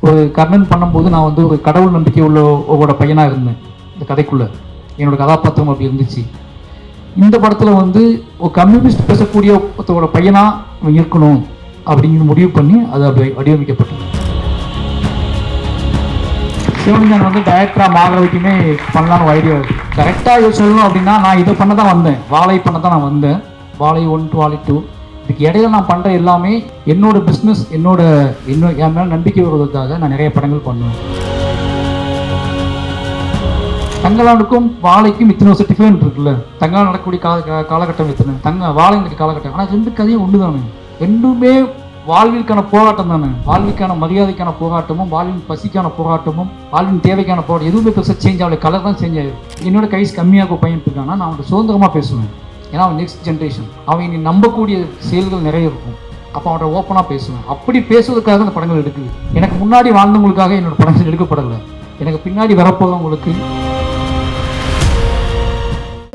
ஒரு கர்ணன் பண்ணும்போது நான் வந்து ஒரு கடவுள் நம்பிக்கை உள்ளோட பையனாக இருந்தேன் இந்த கதைக்குள்ளே. என்னோடய கதாபாத்திரம் அப்படி இருந்துச்சு. இந்த படத்தில் வந்து ஒரு கம்யூனிஸ்ட் பேசக்கூடிய ஒருத்தரோட பையனாக இருக்கணும் அப்படிங்கிற முடிவு பண்ணி அது அப்படி வடிவமைக்கப்பட்டது. சிவலிங்கன் வந்து டைரக்டராக மாற வரைக்குமே பண்ணலான்னு ஐடியா இருக்குது. கரெக்டாக சொல்லணும் அப்படின்னா நான் இதை பண்ண தான் வந்தேன், வாழை பண்ண தான் நான் வந்தேன். வாழை 1 to வாழை 2. இதுக்கு இடையில நான் பண்ணுற எல்லாமே என்னோட பிஸ்னஸ், என் மேலே நம்பிக்கை வருவதற்காக நான் நிறைய படங்கள் பண்ணுவேன். தங்களானுக்கும் வாழைக்கும் இத்தனை வருஷம் டிஃபரெண்ட் இருக்குல்ல. தங்களான் நடக்கக்கூடிய காலகட்டம் இத்தனை, வாழை நடக்க காலகட்டம். ஆனால் 2 கதையும் ஒன்று தானே. 2மே வாழ்விற்கான போராட்டம் தானே. வாழ்விற்கான மரியாதைக்கான போராட்டமும், வாழ்வின் பசிக்கான போராட்டமும், வாழ்வின் தேவைக்கான போராட்டம். எதுவுமே பெருசாக சேஞ்ச் ஆகலை, கலர் தான் சேஞ்ச் ஆகிடும். என்னோட கைஸ் கம்மியாக பையன் இருக்காங்கன்னா நான் அவன்கிட்ட சுதந்திரமாக பேசுவேன். ஏன்னா அவன் நெக்ஸ்ட் ஜென்ரேஷன், அவன் நீ நம்பக்கூடிய செயல்கள் நிறைய இருக்கும். அப்போ அவன்கிட்ட ஓப்பனாக பேசுவேன். அப்படி பேசுவதற்காக அந்த படங்கள் எடுக்குது. எனக்கு முன்னாடி வாழ்ந்தவங்களுக்காக என்னோட படங்கள் எடுக்கப்படலை, எனக்கு பின்னாடி வரப்போகிறவங்களுக்கு.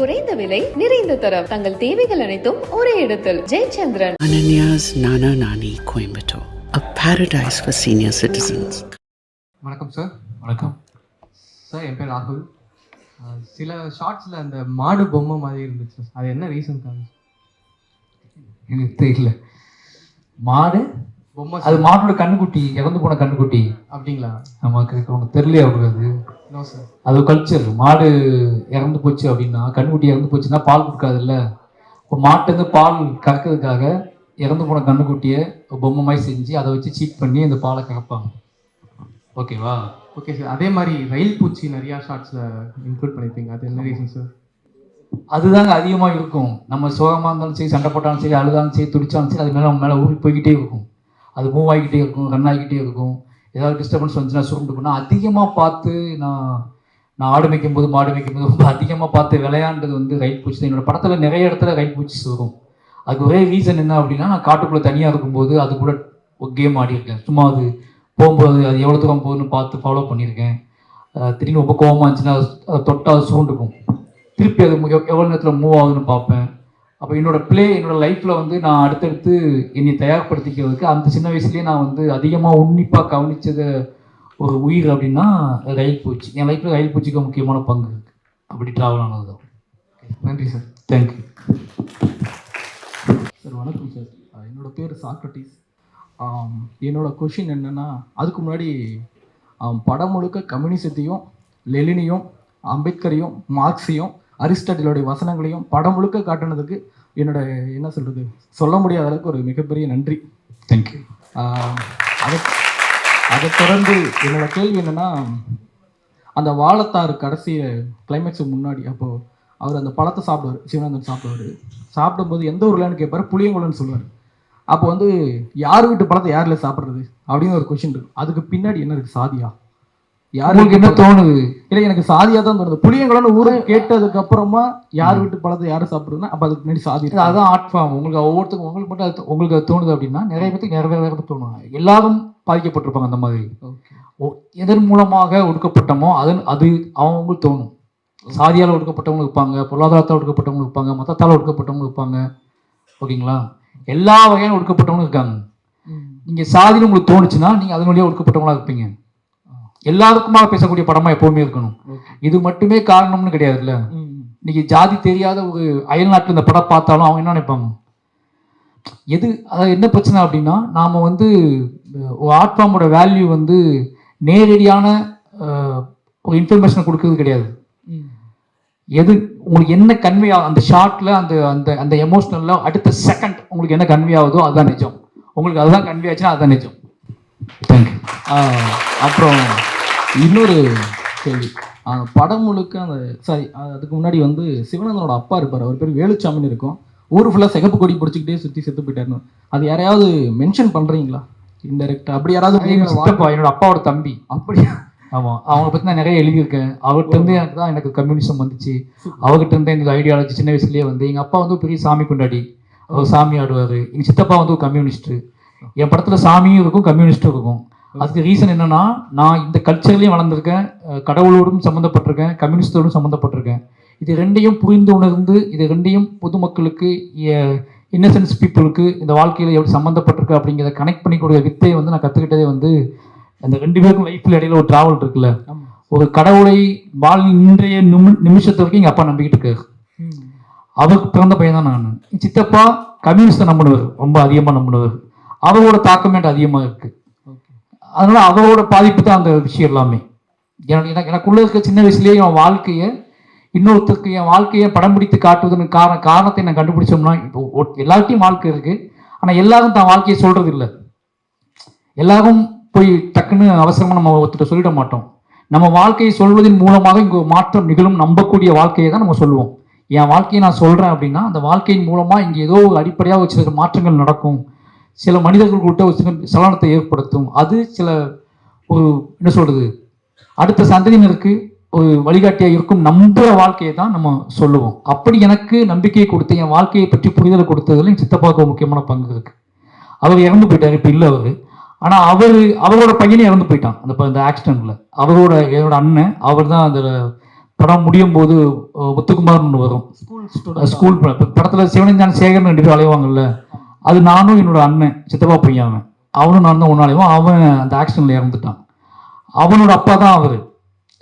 குறைந்த விலை, நிறைந்த தரம், தங்கள் தேவைகள் அனைத்தும் ஒரே இடத்தில். Jayachandran. Ananya's Nana Nani Coimbatore, a paradise for senior citizens. வணக்கம் சார். வணக்கம் சார், என் பேர் ராகுல். சில ஷார்ட்ஸில் அந்த மாடு பொம்மை மாதிரி இருந்துச்சு, அது என்ன ரீசனுக்காக? எனக்கு தெரியல. மாடு பொம்மை அது மாட்டோட கண்ணுக்குட்டி, இறந்து போன கண்ணுக்குட்டி. அப்படிங்களா? நமக்கு உனக்கு தெரியலையா அவருக்கு? No sir. அது கல்ச்சர். மாடு இறந்து போச்சு அப்படின்னா, கண்ணுக்குட்டி இறந்து போச்சுன்னா பால் கொடுக்காதுல்ல. இப்போ மாட்டுலேருந்து பால் கறக்கிறதுக்காக இறந்து போன கண்ணுக்குட்டியை பொம்மை மாதிரி செஞ்சு அதை வச்சு சீட் பண்ணி அந்த பாலை கறப்பாங்க. ஓகேவா? Okay sir. அதே மாதிரி ரயில் பூச்சி நிறையா ஷார்ட்ஸில் இன்க்ளூட் பண்ணியிருப்பீங்க, அது என்ன ரீசன் சார்? அதுதாங்க அதிகமாக இருக்கும். நம்ம சோகமாக இருந்தாலும் சரி, சண்டை போட்டாலும் சரி, அழுதாலும் சரி, துடிச்சாலும் சரி, அது மேலே நம்ம மேலே ஊறி போய்கிட்டே இருக்கும். அது மூவ் ஆகிக்கிட்டே இருக்கும், ரன் ஆகிக்கிட்டே இருக்கும். ஏதாவது டிஸ்டர்பன்ஸ் வந்துச்சுன்னா சுருண்டுக்குன்னா அதிகமாக பார்த்து நான் ஆடு மேய்க்கும்போது மாடு மேய்க்கும்போது ரொம்ப அதிகமாக பார்த்து விளையாண்டது வந்து ரயில் பூச்சி தான். என்னோடய படத்தில் நிறைய இடத்துல ரயில் பூச்சி வரும். அதுக்கு ஒரே ரீசன் என்ன அப்படின்னா, நான் காட்டுக்குள்ளே தனியாக இருக்கும்போது அது கூட ஒரு கேம் ஆடியிருக்கேன். சும்மா அது போகும்போது அது எவ்வளோ தூரம் போகுதுன்னு பார்த்து ஃபாலோ பண்ணியிருக்கேன். திடீர்னு ரொம்ப கோவமாக இருந்துச்சுன்னா அதை தொட்டால் அது சுருண்டுக்கும். திருப்பி அது எவ்வளோ நேரத்தில் மூவ் ஆகுதுன்னு பார்ப்பேன். அப்போ என்னோடய லைஃப்பில் வந்து நான் அடுத்தடுத்து என்னை தயார்படுத்திக்கிறதுக்கு அந்த சின்ன வயசுலேயே நான் வந்து அதிகமாக உன்னிப்பாக கவனித்தது ஒரு உயிர் அப்படின்னா ரயில் பூச்சி. என் லைஃப்பில் ரயில் பூச்சிக்கு முக்கியமான பங்கு இருக்குது. அப்படி ட்ராவல் ஆனது தான். நன்றி சார். Thank you sir. வணக்கம் சார். என்னோடய பேர் சாக்ரட்டிஸ். என்னோடய கொஷின் என்னென்னா, அதுக்கு முன்னாடி படம் முழுக்க கம்யூனிசத்தையும், லெனினையும், அம்பேத்கரையும், மார்க்ஸையும், அரிஸ்டாட்டிலோடைய வசனங்களையும் படம் முழுக்க காட்டினதுக்கு என்ன சொல்கிறது, சொல்ல முடியாத அளவுக்கு ஒரு மிகப்பெரிய நன்றி. தேங்க்யூ. அதை தொடர்ந்து என்னோடய கேள்வி என்னென்னா, அந்த வாழைத்தார் கடைசி கிளைமேக்ஸுக்கு முன்னாடி அப்போது அவர் அந்த பழத்தை சாப்பிடுவார், சிவானந்தன் சாப்பிடும்போது எந்த ஊர்லன்னு கேட்பார், புளியங்குளம்னு சொல்லுவார். அப்போ வந்து யார் வீட்டு பழத்தை யாரில் சாப்பிட்றது அப்படின்னு ஒரு கொஷின் இருக்குது. அதுக்கு பின்னாடி என்ன இருக்குது? சாதியா? யாருக்கு என்ன தோணுது? இல்லை, எனக்கு சாதியாக தான் தோணுது. புளியங்குளம்னு ஊரை கேட்டதுக்கு அப்புறமா யார் வீட்டு பழத்தை யாரும் சாப்பிட்றதுன்னா அப்போ அதுக்கு முன்னாடி சாதி. அதுதான் ஆர்ட் ஃபார்ம். உங்களுக்கு ஒவ்வொருத்தருக்கும் உங்களுக்கு மட்டும் அது உங்களுக்கு அது தோணுது அப்படின்னா நிறைய பேருக்கு வேறு தோணும். எல்லாரும் பாதிக்கப்பட்டிருப்பாங்க அந்த மாதிரி. எதன் மூலமாக ஒடுக்கப்பட்டமோ அது அவங்களுக்கு தோணும். சாதியால் ஒடுக்கப்பட்டவங்க இருப்பாங்க, பொருளாதாரத்தால் ஒடுக்கப்பட்டவங்க இருப்பாங்க, மதத்தால் ஒடுக்கப்பட்டவங்க இருப்பாங்க. ஓகேங்களா? எல்லா வகையான ஒடுக்கப்பட்டவங்களும் இருக்காங்க. நீங்கள் சாதின்னு உங்களுக்கு தோணுச்சுன்னா நீங்கள் அதன் வழியாக ஒடுக்கப்பட்டவங்களா இருப்பீங்க. எல்லாருக்குமாக பேசக்கூடிய படமாக எப்போவுமே இருக்கணும். இது மட்டுமே காரணம்னு கிடையாதுல்ல. இன்னைக்கு ஜாதி தெரியாத ஒரு அயல்நாட்டில் இந்த படம் பார்த்தாலும் அவங்க என்ன நினைப்பாங்க? அதாவது என்ன பிரச்சனை அப்படின்னா, நாம் வந்து ஒரு ஆர்ட் ஃபார்மோட வேல்யூ வந்து நேரடியான ஒரு இன்ஃபர்மேஷனை கொடுக்கறது கிடையாது. உங்களுக்கு என்ன கன்வே ஆகும் அந்த ஷார்ட்டில், அந்த அந்த அந்த எமோஷனலில் அடுத்த செகண்ட் உங்களுக்கு என்ன கன்வே ஆகுதோ அதுதான் நிஜம். உங்களுக்கு அதுதான் கன்வே ஆச்சுன்னா அதுதான் நிஜம். தேங்க்யூ. அப்புறம் இன்னொரு கேள்வி. படம் முழுக்க அதுக்கு முன்னாடி வந்து சிவானந்தனோட அப்பா இருப்பார், அவர் பேர் வேலுச்சாமின்னு இருக்கும். ஊர் ஃபுல்லாக சிகப்பு கொடி பிடிச்சிக்கிட்டே சுற்றி செத்து போயிட்டாருன்னு அது யாரையாவது மென்ஷன் பண்ணுறீங்களா இன்டெரக்டாக? அப்படி யாராவது? என்னோட அப்பாவோட தம்பி. அப்படியா? ஆமாம், அவங்கள பற்றி நான் நிறைய எழுதியிருக்கேன். அவர்கிட்டருந்து எனக்கு கம்யூனிசம் வந்துச்சு. அவர்கிட்ட இருந்து எனக்கு ஐடியாலஜி சின்ன வயசுலேயே வந்து. எங்கள் அப்பா வந்து பெரிய சாமி கொண்டாடி, அவர் சாமி ஆடுவார். எங்கள் சித்தப்பா வந்து ஒரு கம்யூனிஸ்ட்டு. என் படத்தில் சாமியும் இருக்கும், கம்யூனிஸ்ட்டும் இருக்கும். அதுக்கு ரீசன் என்னென்னா, நான் இந்த கல்ச்சர்லேயும் வளர்ந்துருக்கேன், கடவுளோடும் சம்மந்தப்பட்டிருக்கேன், கம்யூனிஸ்டோடும் சம்மந்தப்பட்டிருக்கேன். இது ரெண்டையும் புரிந்து உணர்ந்து, இது ரெண்டையும் பொதுமக்களுக்கு, இன்னசென்ஸ் பீப்புளுக்கு இந்த வாழ்க்கையில் எப்படி சம்மந்தப்பட்டிருக்கு அப்படிங்கிறத கனெக்ட் பண்ணிக்கூடிய வித்தையை வந்து நான் கற்றுக்கிட்டதே வந்து அந்த 2 பேருக்கும் லைஃப்ல இடையில ஒரு டிராவல் இருக்குல்ல, ஆமா. ஒரு கடவுளை இன்றைய நிமிஷத்து வரைக்கும் எங்கள் அப்பா நம்பிக்கிட்டு இருக்காரு. அவருக்கு பிறந்த பையன் தான் நான். சித்தப்பா கம்யூனிஸ்டை நம்பினவர், ரொம்ப அதிகமாக நம்பினவர். அவரோட தாக்கம் எனக்கு அதிகமாக இருக்கு. அதனால அவரோட பாதிப்பு தான் அந்த விஷயம் எல்லாமே. எனக்குள்ள இருக்க சின்ன வயசுலேயே என் வாழ்க்கையை இன்னொருத்தருக்கு என் வாழ்க்கையை படம் பிடித்து காட்டுவதற்கு காரணத்தை நான் கண்டுபிடிச்சோம்னா, இப்போ எல்லார்ட்டையும் வாழ்க்கை இருக்கு, ஆனால் எல்லாரும் தான் வாழ்க்கையை சொல்றது இல்லை. எல்லாரும் போய் டக்குன்னு அவசரமாக நம்ம ஒருத்தர் சொல்லிட மாட்டோம். நம்ம வாழ்க்கையை சொல்வதன் மூலமாக இங்கே ஒரு மாற்றம் நிகழும் நம்பக்கூடிய வாழ்க்கையை தான் நம்ம சொல்லுவோம். என் வாழ்க்கையை நான் சொல்கிறேன் அப்படின்னா அந்த வாழ்க்கையின் மூலமாக இங்கே ஏதோ ஒரு அடிப்படையாக ஒரு சில மாற்றங்கள் நடக்கும், சில மனிதர்கள்கிட்ட ஒரு சில சலனத்தை ஏற்படுத்தும், அது சில ஒரு என்ன சொல்கிறது அடுத்த சந்ததியினருக்கு ஒரு வழிகாட்டியாக இருக்கும் நம்புகிற வாழ்க்கையை தான் நம்ம சொல்லுவோம். அப்படி எனக்கு நம்பிக்கையை கொடுத்து என் வாழ்க்கையை பற்றி புரிதலை கொடுத்ததில் என் சித்தப்பாவுக்கு ஒரு முக்கியமான பங்கு இருக்குது. அவர் இறந்து போயிட்டார், இப்போ இல்லை அவர். ஆனால் அவரோட பையனே இறந்து போயிட்டான் அந்த ஆக்சிடென்ட்ல. என்னோட அண்ணன் அவர் தான் அந்த படம் முடியும் போது முத்துக்குமார்னு வரும் ஸ்கூல் படத்தில் சிவனஞ்சான் சேகர்னு 2 பேர் அலைவாங்கல்ல, அது நானும் என்னோட அண்ணன் சித்தப்பா பையன் அவனும் நான் தான் ஒன்று அலைவோம். அவன் அந்த ஆக்சிடென்ட்ல இறந்துட்டான். அவனோட அப்பா தான் அவர்.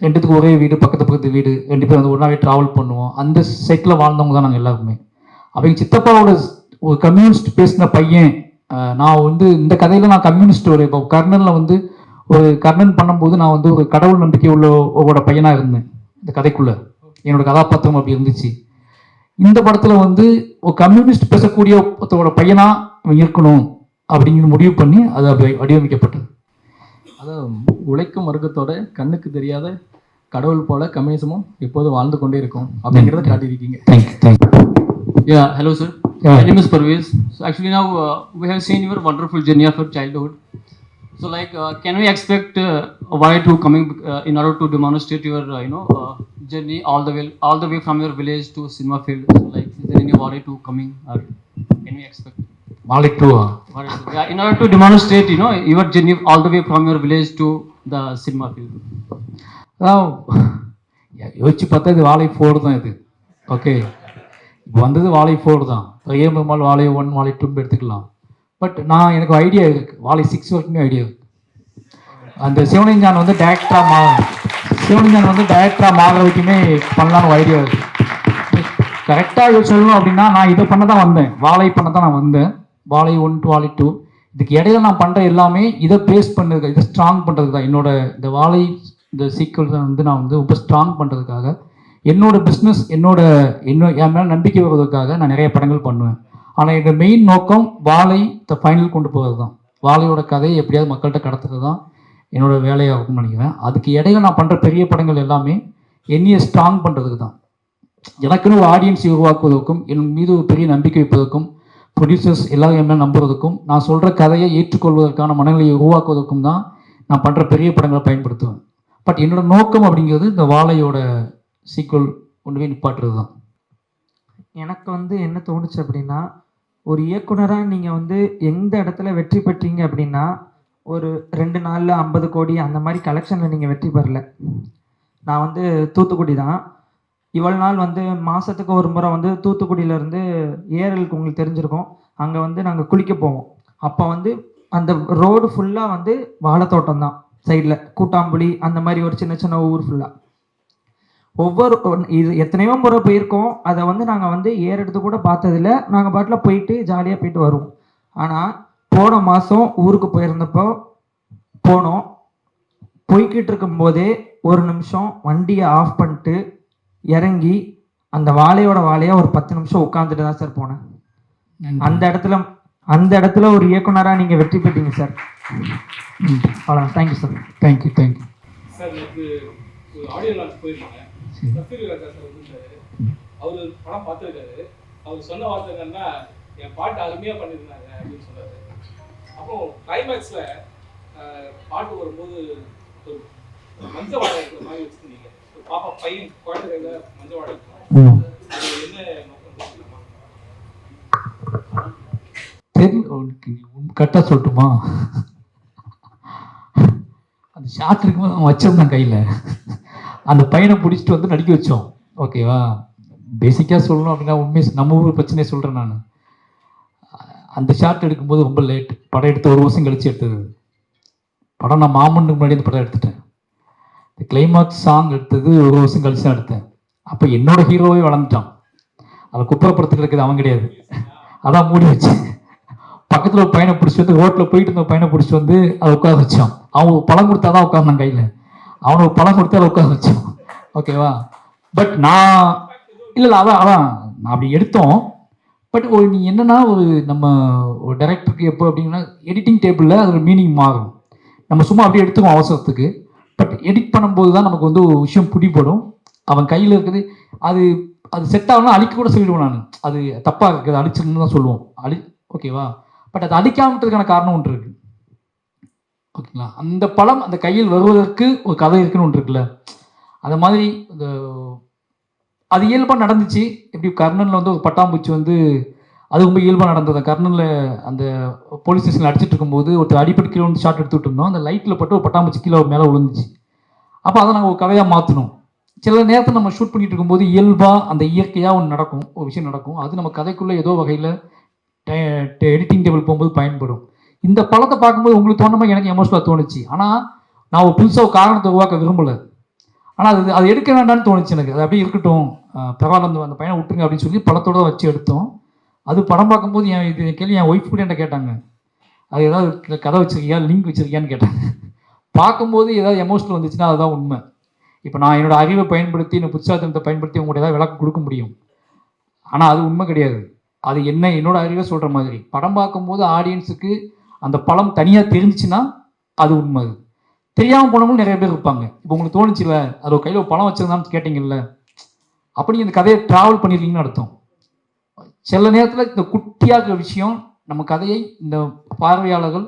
2த்துக்கு ஒரே வீடு, பக்கத்து வீடு, 2 பேர் வந்து ஒன்றாவே ட்ராவல் பண்ணுவோம். அந்த செட்டில் வாழ்ந்தவங்க தான் நாங்கள் எல்லாருமே. அவங்க சித்தப்பாவோட ஒரு கம்யூனிஸ்ட் பேசின பையன். நான் வந்து இந்த கதையில் நான் கம்யூனிஸ்ட் இப்போ கர்னனில் வந்து ஒரு கர்ணன் பண்ணும்போது நான் வந்து ஒரு கடவுள் நம்பிக்கை உள்ளோட பையனாக இருந்தேன். இந்த கதைக்குள்ள என்னோட கதாபாத்திரம் அப்படி இருந்துச்சு. இந்த படத்தில் வந்து ஒரு கம்யூனிஸ்ட் பேசக்கூடிய ஒருத்தரோட பையனாக இருக்கணும் அப்படிங்கிற முடிவு பண்ணி அது அப்படி வடிவமைக்கப்பட்டது. அதாவது உழைக்கும் வர்க்கத்தோட கண்ணுக்கு தெரியாத கடவுள் போல கம்யூனிசமும் எப்போதும் வாழ்ந்து கொண்டே இருக்கும் அப்படிங்கிறத காட்டியிருக்கீங்க. Yeah, hello sir. Yeah. My name is Parvez. So actually now we have seen your wonderful journey of your childhood. So like, can we expect Y2 coming in order to demonstrate your journey all the way from your village to cinema field? So like, is there any Y2 coming, or can we expect? Yeah, in order to demonstrate your journey all the way from your village to the cinema field. யோசிச்சு பார்த்தா இது வாழை 4 தான் இது. Okay, இப்போ வந்தது வாழை 4 தான். ஏமல் வாழை 1 வாழை 2 எடுத்துக்கலாம். பட் எனக்கு ஐடியா இருக்கு, வாழை 6 வரைக்குமே ஐடியா இருக்கு. அந்த சிவனஞ்சான் வந்து டைரக்டராக மாற வரைக்குமே பண்ணலான்னு ஐடியா இருக்கு. கரெக்டாக சொல்லணும் அப்படின்னா நான் இதை பண்ண தான் வந்தேன், வாழை பண்ண தான் நான் வந்தேன். வாழை 1 to வாழை 2 இதுக்கு இடையில நான் பண்ணுற எல்லாமே இதை பேஸ் பண்ணுறதுக்கு, இதை ஸ்ட்ராங் பண்ணுறதுக்கு தான். என்னோட இந்த வாழை இந்த சீக்வல் வந்து நான் வந்து ரொம்ப ஸ்ட்ராங் பண்ணுறதுக்காக, என்னோட பிஸ்னஸ் என் மேலே நம்பிக்கை வருவதற்காக நான் நிறைய படங்கள் பண்ணுவேன். ஆனால் என்னோட மெயின் நோக்கம் வாழை ஃபைனல் கொண்டு போகிறது தான். வாழையோட கதையை எப்படியாவது மக்கள்கிட்ட கடத்துறது தான் என்னோட வேலையாக இருக்கும்னு நினைக்கிறேன். அதுக்கு இடையில நான் பண்ணுற பெரிய படங்கள் எல்லாமே என்னையை ஸ்ட்ராங் பண்ணுறதுக்கு தான். எனக்குன்னு ஒரு ஆடியன்ஸை உருவாக்குவதற்கும், என் மீது ஒரு பெரிய நம்பிக்கை வைப்பதற்கும், ப்ரொடியூசர்ஸ் எல்லாரும் என்ன நம்புறதுக்கும், நான் சொல்கிற கதையை ஏற்றுக்கொள்வதற்கான மனநிலையை உருவாக்குவதற்கும் தான் நான் பண்ணுற பெரிய படங்களை பயன்படுத்துவேன். பட் என்னோட நோக்கம் அப்படிங்கிறது இந்த வாழையோட சீக்வல் கொண்டு போய் நிப்பாட்டுறது தான். எனக்கு வந்து என்ன தோணுச்சு அப்படின்னா, ஒரு இயக்குனராக நீங்கள் வந்து எந்த இடத்துல வெற்றி பெற்றீங்க அப்படின்னா, ஒரு 2 நாளில் 50 கோடி அந்த மாதிரி கலெக்ஷனில் நீங்கள் வெற்றி பெறல. நான் வந்து தூத்துக்குடி தான். இவ்வளோ நாள் வந்து மாதத்துக்கு ஒரு முறை வந்து தூத்துக்குடியிலேருந்து ஏரலுக்கு உங்களுக்கு தெரிஞ்சிருக்கும், அங்கே வந்து நாங்கள் குளிக்க போவோம். அப்போ வந்து அந்த ரோடு ஃபுல்லாக வந்து வாழைத்தோட்டம் தான், சைடில் கூட்டாம்புளி அந்த மாதிரி ஒரு சின்ன சின்ன ஊர் ஃபுல்லாக. இது எத்தனையோ முறை போயிருக்கோம். அதை வந்து நாங்கள் வந்து ஏறெடுத்து கூட பார்த்ததில்ல. நாங்கள் பாட்டில் போயிட்டு ஜாலியாக போயிட்டு வருவோம். ஆனால் போன மாதம் ஊருக்கு போயிருந்தப்போ போய்கிட்டு இருக்கும்போதே ஒரு நிமிஷம் வண்டியை ஆஃப் பண்ணிட்டு இறங்கி அந்த வாழையாக ஒரு 10 நிமிஷம் உட்காந்துட்டு தான் சார் போனேன். அந்த இடத்துல ஒரு இயக்குனராக நீங்கள் வெற்றி பெற்றீங்க சார். அவ்வளோ. Thank you sir. Thank you sir. எனக்கு ஆடியோ லான்ச் போயிருந்தாங்க. சஃபீர் ராஜா சார் வந்துருந்தாரு. அவர் படம் பார்த்துருக்காரு. அவர் சொன்ன வார்த்தை என்னன்னா, என் பாட்டு அருமையாக பண்ணியிருந்தாங்க அப்படின்னு சொன்னார். அப்போ கிளைமேக்ஸில் பாட்டு வரும்போது ஒரு மஞ்ச வாழை இருக்கிற மாதிரி வச்சுருந்தீங்க. பாப்பா பையன் குழந்தைங்க மஞ்ச வாழை இருக்கும். என்ன நோக்கம் தெரிஞ்சுக்கலாமா? கரெக்டாக சொல்லட்டுமா? அந்த ஷார்ட் இருக்கும்போது அவன் வச்சிருந்தான் கையில், அந்த பையனை பிடிச்சிட்டு வந்து நடிக்க வச்சோம். ஓகேவா? பேசிக்காக சொல்லணும் அப்படின்னா உண்மை நம்ம ஊர் பிரச்சனையை சொல்கிறேன் நான். அந்த ஷார்ட் எடுக்கும்போது ரொம்ப லேட், படம் எடுத்து 1 வருஷம் கழிச்சு எடுத்தது. படம் நான் மாமன்னுக்கு முன்னாடி இந்த படம் எடுத்துட்டேன். இந்த கிளைமாக்ஸ் சாங் எடுத்தது ஒரு வருஷம் கழிச்சு தான் எடுத்தேன். அப்போ என்னோட ஹீரோவே வளர்ந்துட்டான். அதை குப்புறப்படுத்துக்கு இருக்குது அவன் கிடையாது. அதான் மூடி வச்சு பக்கத்தில் ஒரு பையனை பிடிச்சி வந்து ரோட்டில் போயிட்டு இருந்த பையனை பிடிச்சி வந்து அதை உட்கார வச்சான். அவன் ஒரு பழம் கொடுத்தா தான் உட்காந்தான் கையில். அவனுக்கு பழம் கொடுத்து அதை உட்கார வச்சான். ஓகேவா? பட் நான் இல்லை அதான் நான் அப்படி எடுத்தோம். பட் நீ என்னன்னா நம்ம ஒரு டைரக்டருக்கு எப்போ அப்படின்னா எடிட்டிங் டேபிளில் அது ஒரு மீனிங் மாறும். நம்ம சும்மா அப்படியே எடுத்துக்கோம் அவசரத்துக்கு. பட் எடிட் பண்ணும்போது தான் நமக்கு வந்து ஒரு விஷயம் பிடிப்படும். அவன் கையில் இருக்குது அது செட் ஆகலாம் அழிக்க கூட சொல்லிடுவோம். நான் அது தப்பாக இருக்குது அழிச்சிருன்னு தான் சொல்லுவோம். ஓகேவா? பட் அது அழிக்காமட்டதுக்கான காரணம் ஒன்று இருக்குது. ஓகேங்களா? அந்த பழம் அந்த கையில் வருவதற்கு ஒரு கதை இருக்குன்னு ஒன்று இருக்குல்ல. அந்த மாதிரி அது இயல்பாக நடந்துச்சு. எப்படி கர்னனில் வந்து ஒரு பட்டாம்பூச்சி வந்து அது ரொம்ப இயல்பாக நடந்தது. கர்னனில் அந்த போலீஸ் ஸ்டேஷனில் அடிச்சிட்டு இருக்கும்போது ஒருத்தர் அடிப்பட்டு கீழே வந்து ஷாட் எடுத்துகிட்டு இருந்தோம். அந்த லைட்டில் பட்டு ஒரு பட்டாம்பூச்சி கீழே மேலே விழுந்துச்சு. அப்போ அதை நாங்கள் ஒரு கதையாக மாற்றணும். சில நேரத்தில் நம்ம ஷூட் பண்ணிட்டு இருக்கும்போது இயல்பாக அந்த இயற்கையாக ஒன்று நடக்கும், ஒரு விஷயம் நடக்கும். அது நம்ம கதைக்குள்ளே ஏதோ வகையில் எடிட்டிங் டேபிள் போகும்போது பயன்படும். இந்த படத்தை பார்க்கும்போது உங்களுக்கு தோணுமா? எனக்கு எமோஷனலாக தோணுச்சு. ஆனால் நான் ஒரு புதுசாக ஒரு காரணத்தை உருவாக்க விரும்பலை. ஆனால் அது எடுக்க வேண்டாம்னு தோணுச்சு எனக்கு. அது அப்படியே இருக்கட்டும், பரவாயில்ல அந்த பையனை விட்டுருங்க அப்படின்னு சொல்லி படத்தோடு வச்சு எடுத்தோம். அது படம் பார்க்கும்போது இது கேள்வி என் ஒய்ஃப் கூட என்கிட்ட கேட்டாங்க, அது ஏதாவது கதை வச்சுருக்கியா லிங்க் வச்சுருக்கியான்னு கேட்டாங்க. பார்க்கும்போது ஏதாவது எமோஷனல் வந்துச்சுன்னா அதுதான் உண்மை. இப்போ நான் என்னோட அறிவை பயன்படுத்தி இந்த புத்தாத்தனத்தை பயன்படுத்தி உங்கள்கிட்ட ஏதாவது விளக்கம் கொடுக்க முடியும். ஆனால் அது உண்மை கிடையாது. அது என்னோட அறிவை சொல்கிற மாதிரி படம் பார்க்கும்போது ஆடியன்ஸுக்கு அந்த படம் தனியாக தெரிஞ்சிச்சுன்னா அது உண்மை. அது தெரியாமல் போனவங்களும் நிறைய பேர் இருப்பாங்க. இப்போ உங்களுக்கு தோணுச்சுல அது ஒரு கையில் ஒரு படம் வச்சுருந்தான்னு கேட்டிங்கல்ல, அப்படி இந்த கதையை ட்ராவல் பண்ணியிருக்கீங்கன்னு அர்த்தம். சில நேரத்தில் இந்த குட்டியாக இருக்கிற விஷயம் நம்ம கதையை இந்த பார்வையாளர்கள்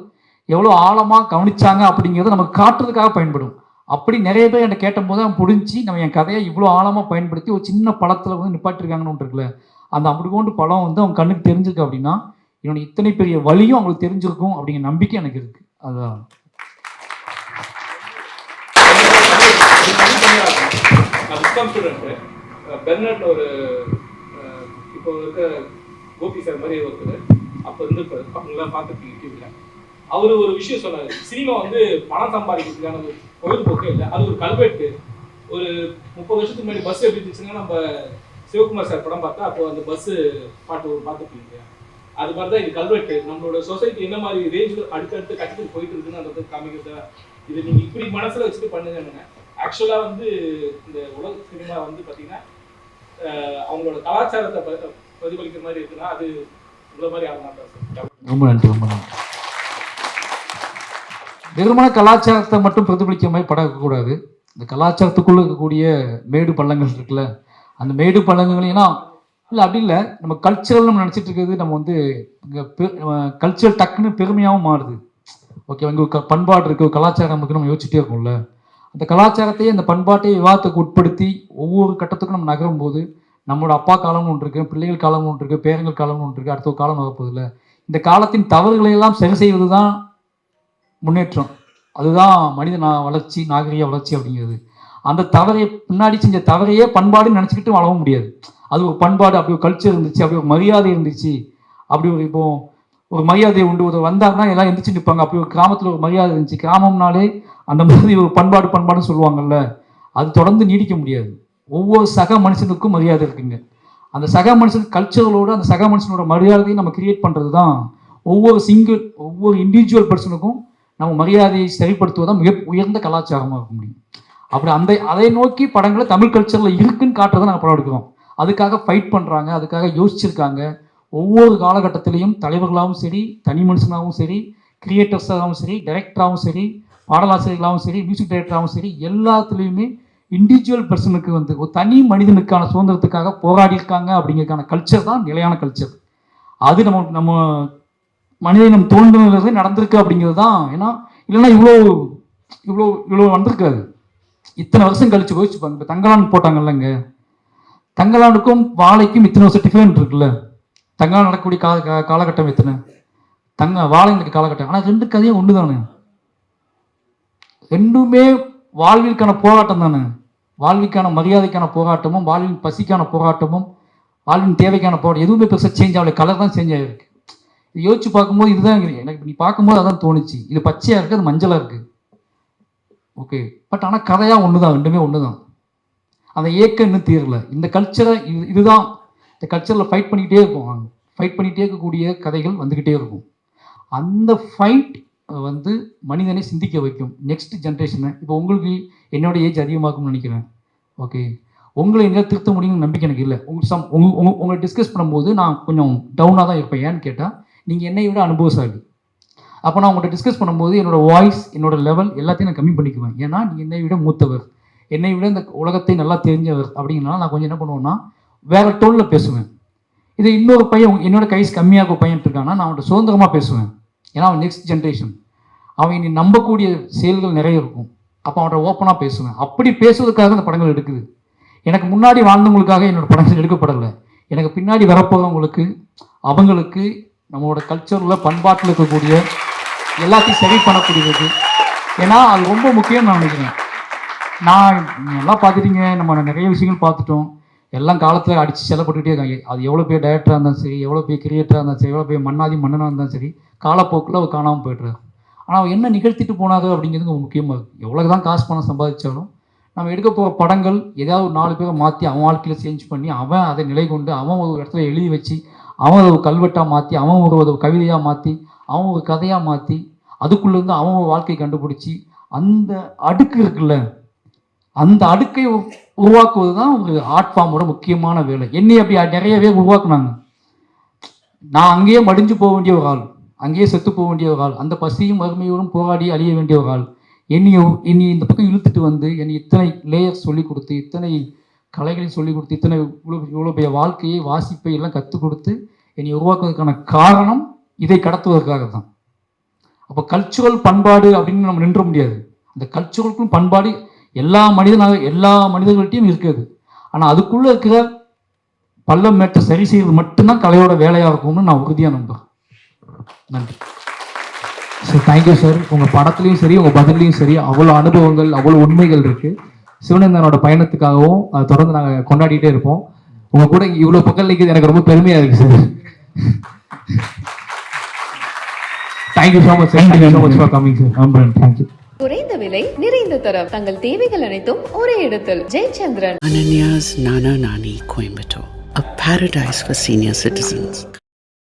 எவ்வளோ ஆழமாக கவனிச்சாங்க அப்படிங்கிறத நமக்கு காட்டுறதுக்காக பயன்படும். அப்படி நிறைய பேர் என்கிட்ட கேட்டபோது அவன் புரிஞ்சு நம்ம என் கதையை இவ்வளோ ஆழமாக பயன்படுத்தி ஒரு சின்ன பழத்தில் வந்து நிப்பாட்டிருக்காங்கன்னு ஒன்று இருக்குல்ல, அந்த அப்படி கொண்டு படம் வந்து அவங்க கண்ணுக்கு தெரிஞ்சிருக்கு அப்படின்னா என்னோட இத்தனை பெரிய வழியும் அவங்களுக்கு தெரிஞ்சிருக்கும் அப்படிங்கிற நம்பிக்கை எனக்கு இருக்குது. அதுதான் பெர்னாட் ஒரு இப்போ இருக்க கோபி சார் மாதிரி ஒருத்தர் அப்போ இருந்து அவங்களாம் பார்த்துருக்கீங்க யூடியூப்ல. அவர் ஒரு விஷயம் சொன்னார், சினிமா வந்து பணம் சம்பாதிக்கிறதுக்கான ஒரு பொழுதுபோக்கே இல்லை, அது ஒரு கல்வெட்டு. ஒரு 30 வருஷத்துக்கு முன்னாடி பஸ் எப்படி இருந்துச்சுன்னா நம்ம சிவகுமார் சார் படம் பார்த்தா அப்போ அந்த பஸ்ஸு பாட்டு ஒரு பார்த்துருக்கீங்க. அது மாதிரி தான் இது கல்வெட்டு. நம்மளோட சொசைட்டி என்ன மாதிரி ரேஞ்சில் அடுத்தடுத்து கட்டத்துக்கு போயிட்டு இருக்குன்னு அந்த காமிக்கிறதா. இது நீங்கள் இப்படி மனசில் வச்சுட்டு பண்ணுங்க. ஆக்சுவலாக வந்து இந்த உலக சினிமா வந்து பார்த்தீங்கன்னா அவங்களோட கலாச்சாரத்தை பிரதிபலிக்கிற மாதிரி இருக்குன்னா அது உங்களை மாதிரி ஆகலாம் சார். ரொம்ப நன்றி, ரொம்ப நன்றி. வெறுமன கலாச்சாரத்தை மட்டும் பிரதிபலிக்கிற மாதிரி படம் இருக்கக்கூடாது. இந்த கலாச்சாரத்துக்குள்ளே இருக்கக்கூடிய மேடு பள்ளங்கள் இருக்குல்ல, அந்த மேடு பள்ளங்களையும் இல்லை அப்படி இல்லை, நம்ம கல்ச்சரல் நம்ம நினச்சிட்டு இருக்கிறது நம்ம வந்து கல்ச்சரல் டக்குன்னு பெருமையாகவும் மாறுது. ஓகே, இங்கே ஒரு பண்பாடு இருக்குது, ஒரு கலாச்சாரம் இருக்குது, நம்ம யோசிச்சுட்டே இருக்கோம்ல. அந்த கலாச்சாரத்தையே அந்த பண்பாட்டையே விவாதத்துக்கு உட்படுத்தி ஒவ்வொரு கட்டத்துக்கும் நம்ம நகரும் போது நம்மளோட அப்பா காலம்னு ஒன்று இருக்குது, பிள்ளைகள் காலம்னு ஒன்று இருக்குது, பேரங்கள் காலம்னு ஒன்று இருக்குது, அடுத்த ஒரு காலம் வரப்போதில்லை. இந்த காலத்தின் தவறுகளை எல்லாம் சரி செய்வது தான் முன்னேற்றம். அதுதான் மனித வளர்ச்சி, நாகரிக வளர்ச்சி அப்படிங்கிறது. அந்த தவறையை பின்னாடி செஞ்ச தவறையே பண்பாடுன்னு நினச்சிக்கிட்டு வாழவும் முடியாது. அது ஒரு பண்பாடு, அப்படி ஒரு கல்ச்சர் இருந்துச்சு, அப்படி ஒரு மரியாதை இருந்துச்சு, அப்படி ஒரு இப்போ ஒரு மரியாதையை உண்டு ஒரு வந்தாங்கன்னா எல்லாம் எந்திரிச்சு நிற்பாங்க. அப்படி ஒரு கிராமத்தில் ஒரு மரியாதை இருந்துச்சு. கிராமம்னாலே அந்த மாதிரி ஒரு பண்பாடுன்னு சொல்லுவாங்கல்ல, அது தொடர்ந்து நீடிக்க முடியாது. ஒவ்வொரு சக மனுஷனுக்கும் மரியாதை இருக்குங்க. அந்த சக மனுஷன் கல்ச்சர்களோடு அந்த சக மனுஷனோட மரியாதையை நம்ம கிரியேட் பண்ணுறது தான் ஒவ்வொரு இண்டிவிஜுவல் பர்சனுக்கும் நம்ம மரியாதையை சரிப்படுத்துவதான் மிக உயர்ந்த கலாச்சாரமாக இருக்க முடியும். அப்படி அதை நோக்கி படங்களை தமிழ் கல்ச்சரில் இருக்குன்னு காட்டுறதை நாங்கள் படம் எடுக்கிறோம். அதுக்காக ஃபைட் பண்ணுறாங்க, அதுக்காக யோசிச்சிருக்காங்க. ஒவ்வொரு காலகட்டத்திலையும் தலைவர்களாகவும் சரி, தனி மனுஷனாகவும் சரி, கிரியேட்டர்ஸாகவும் சரி, டைரக்டராகவும் சரி, பாடலாசிரியர்களாகவும் சரி, மியூசிக் டைரக்டராகவும் சரி, எல்லாத்துலேயுமே இண்டிவிஜுவல் பர்சனுக்கு வந்து ஒரு தனி மனிதனுக்கான சுதந்திரத்துக்காக போராடியிருக்காங்க. அப்படிங்கிறதுக்கான கல்ச்சர் தான் நிலையான கல்ச்சர். அது நம்ம மனிதனம் தோன்றுறது நடந்திருக்கு அப்படிங்கிறது தான். ஏன்னா இல்லைன்னா இவ்வளோ வந்திருக்காது. இத்தனை வருஷம் கழிச்சு யோசிச்சுப்பாங்க. இப்போ தங்கலான் போட்டாங்கல்லங்க, தங்கலானுக்கும் வாழைக்கும் இத்தனை வருஷம் டிஃபரெண்ட் இருக்குல்ல. தங்கலான் நடக்கக்கூடிய காலகட்டம் எத்தனை, வாழைங்களுக்கு காலகட்டம். ஆனால் ரெண்டு கதையும் ஒன்று தானே, ரெண்டுமே வாழ்விற்கான போராட்டம் தானே. வாழ்விற்கான மரியாதைக்கான போராட்டமும், வாழ்வின் பசிக்கான போராட்டமும், வாழ்வின் தேவைக்கான போராட்டம் எதுவுமே பெருசாக சேஞ்ச் ஆகலை. கலர் தான் சேஞ்ச் ஆகிருக்கு. இது யோசிச்சு பார்க்கும்போது இதுதான் எனக்கு நீ பார்க்கும்போது அதான் தோணுச்சு. இது பச்சையாக இருக்குது, அது மஞ்சளாக இருக்குது. ஓகே. பட் ஆனால் கதையாக ஒன்று தான், ரெண்டுமே ஒன்று தான். அந்த ஏக்கம் இன்னும் தீரல. இந்த கல்ச்சரை இதுதான், இந்த கல்ச்சரில் ஃபைட் பண்ணிக்கிட்டே இருக்கும். ஃபைட் பண்ணிகிட்டே இருக்கக்கூடிய கதைகள் வந்துக்கிட்டே இருக்கும். அந்த ஃபைட் வந்து மனிதனை சிந்திக்க வைக்கும். நெக்ஸ்ட் ஜென்ரேஷனை, இப்போ உங்களுக்கு என்னோட ஏஜ் அதிகமாகும்னு நினைக்கிறேன். ஓகே, உங்களை என்ன திருத்த முடியும்னு நம்பிக்கை எனக்கு இல்லை. உங்களை டிஸ்கஸ் பண்ணும்போது நான் கொஞ்சம் டவுனாக தான் இருப்பேன். ஏன்னு கேட்டால் நீங்கள் என்னை விட அனுபவசாலி. அப்போ நான் உங்கள்கிட்ட டிஸ்கஸ் பண்ணும்போது என்னோடய வாய்ஸ், என்னோடய லெவல் எல்லாத்தையும் நான் கம்மி பண்ணிக்குவேன். ஏன்னா நீங்கள் என்னை விட மூத்தவர், என்னை விட இந்த உலகத்தை நல்லா தெரிஞ்சவர் அப்படிங்கிறனால நான் கொஞ்சம் என்ன பண்ணுவேன்னா வேறு டோனில் பேசுவேன். இது இன்னொரு பையன் என்னோட கைஸ் கம்மியாக பையன் இருக்கான்னா நான் அவன்கிட்ட சுதந்திரமாக பேசுவேன். ஏன்னா அவன் நெக்ஸ்ட் ஜென்ரேஷன், அவன் இனி நம்பக்கூடிய செயல்கள் நிறைய இருக்கும். அப்போ அவன்கிட்ட ஓப்பனாக பேசுவேன். அப்படி பேசுவதற்காக அந்த படங்கள் எடுக்குது. எனக்கு முன்னாடி வாழ்ந்தவங்களுக்காக என்னோடய படங்கள் எடுக்கப்படலை. எனக்கு பின்னாடி வரப்போகிறவங்களுக்கு, அவங்களுக்கு நம்மளோட கல்ச்சரில் பண்பாட்டில் இருக்கக்கூடிய எல்லாத்தையும் சரி பண்ணக்கூடியது. ஏன்னா அது ரொம்ப முக்கியம் நான் நினைக்கிறேன். நான் நல்லா பார்த்துட்டீங்க, நம்ம நிறைய விஷயங்கள் பார்த்துட்டோம். எல்லாம் காலத்தில் அடித்து செல்லப்பட்டுக்கிட்டே இருக்காங்க. அது எவ்வளோ பேர் டைரக்டராக இருந்தாலும் சரி, எவ்வளோ பேர் கிரியேட்டராக இருந்தாலும் சரி, எவ்வளோ பேர் மன்னனாக இருந்தாலும் சரி, காலப்போக்கில் அவர் காணாமல் போய்ட்டுறாரு. ஆனால் அவர் என்ன நிகழ்த்திட்டு போனாங்க அப்படிங்கிறது ரொம்ப முக்கியமாக இருக்குது. எவ்வளோ தான் காசு பணம் சம்பாதிச்சாலும் நம்ம எடுக்க போகிற படங்கள் ஏதாவது ஒரு 4 பேரை மாற்றி அவன் வாழ்க்கையில் சேஞ்ச் பண்ணி அவன் அதை நிலை கொண்டு அவன் ஒரு இடத்துல எழுதி வச்சு அவன் ஒரு கல்வெட்டாக மாற்றி அவன் ஒரு கவிதையாக மாற்றி அவன் ஒரு கதையாக மாற்றி அதுக்குள்ளேருந்து அவன் ஒரு வாழ்க்கையை கண்டுபிடிச்சி அந்த அடுக்கு இருக்குல்ல, அந்த அடுக்கை உருவாக்குவது தான் ஒரு ஆர்ட் ஃபார்மோட முக்கியமான வேலை. என்னை அப்படி நிறையவே உருவாக்குனாங்க. நான் அங்கேயே மடிஞ்சு போக வேண்டிய ஒரு ஆள், அங்கேயே செத்து போக வேண்டிய ஒரு ஆள், அந்த பசியும் வறுமையோடும் போராடி அழிய வேண்டிய ஒரு ஆள். என்னை இந்த பக்கம் இழுத்துட்டு வந்து என்னை இத்தனை லேயர்ஸ் சொல்லிக் கொடுத்து, இத்தனை கலைகளையும் சொல்லிக் கொடுத்து, இத்தனை இவ்வளோ பெரிய வாழ்க்கையை வாசிப்பை எல்லாம் கற்றுக் கொடுத்து என்னை உருவாக்குவதற்கான காரணம் இதை கடத்துவதற்காக தான். அப்போ கல்ச்சுரல் பண்பாடு அப்படின்னு நம்ம நின்ற முடியாது. அந்த கல்ச்சுரலுக்கும் பண்பாடு எல்லா மனிதர்கள்ட்டையும் இருக்குது. ஆனால் அதுக்குள்ளே இருக்கிற பள்ளம் மேட்டை சரி செய்வது மட்டும்தான் கலையோட வேலையாக இருக்கும்னு நான் உறுதியாக நம்புகிறேன். நன்றி சார். Thank you sir. உங்கள் படத்துலையும் சரி, உங்கள் பதிலையும் சரி, அவ்வளோ அனுபவங்கள், அவ்வளோ உண்மைகள் இருக்குது. சிவனந்தனோட பயணத்துக்காகவும் அதை தொடர்ந்து நாங்கள் கொண்டாடிட்டே இருப்போம். உங்கள் கூட இவ்வளோ பக்கம் நிற்கிறது எனக்கு ரொம்ப பெருமையாக இருக்குது sir. Thank you so much sir. Thank you so much for coming sir. Thank you. குறைந்த விலை நிறைந்த தரம் தங்கள் தேவைகள் அனைத்தும் ஒரே இடத்தில். Jayachandran. Ananya's Nana Nani Coimbatore, a paradise for senior citizens.